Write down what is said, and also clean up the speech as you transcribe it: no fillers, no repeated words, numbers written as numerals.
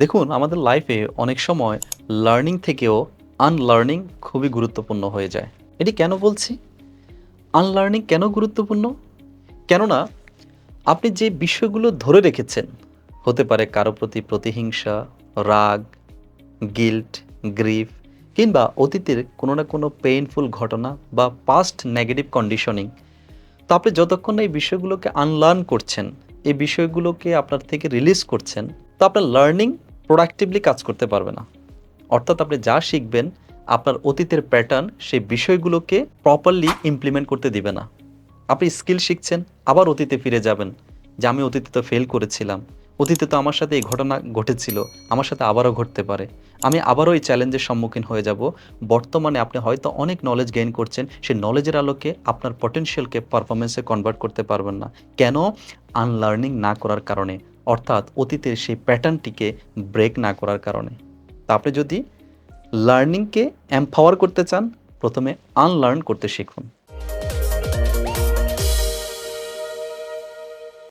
দেখুন, আমাদের লাইফে অনেক সময় লার্নিং থেকেও আনলার্নিং খুবই গুরুত্বপূর্ণ হয়ে যায়। এটি কেন বলছি? আনলার্নিং কেন গুরুত্বপূর্ণ? কেননা আপনি যে বিষয়গুলো ধরে রেখেছেন, হতে পারে কারো প্রতি প্রতিহিংসা, রাগ, গিল্ট, গ্রিফ কিংবা অতীতের কোনো না কোনো পেইনফুল ঘটনা বা পাস্ট নেগেটিভ কন্ডিশনিং। তো আপনি যতক্ষণ না এই বিষয়গুলোকে আনলার্ন করছেন, এই বিষয়গুলোকে আপনার থেকে রিলিজ করছেন, তো আপনার লার্নিং প্রোডাক্টিভলি কাজ করতে পারবে না। অর্থাৎ আপনি যা শিখবেন, আপনার অতীতের প্যাটার্ন সেই বিষয়গুলোকে প্রপারলি ইমপ্লিমেন্ট করতে দিবে না। আপনি স্কিল শিখছেন, আবার অতীতে ফিরে যাবেন যে আমি অতীতে তো ফেল করেছিলাম, অতীতে তো আমার সাথে এই ঘটনা ঘটেছিল, আমার সাথে আবারও ঘটতে পারে, আমি আবারও এই চ্যালেঞ্জের সম্মুখীন হয়ে যাব। বর্তমানে আপনি হয়তো অনেক নলেজ গেইন করছেন, সেই নলেজের আলোকে আপনার পটেনশিয়ালকে পারফরমেন্সে কনভার্ট করতে পারবেন না। কেন? আনলার্নিং না করার কারণে, অর্থাৎ অতীতের সেই প্যাটার্নটিকে ব্রেক না করার কারণে। তা আপনি যদি লার্নিংকে এম্পাওয়ার করতে চান, প্রথমে আনলার্ন করতে শিখুন।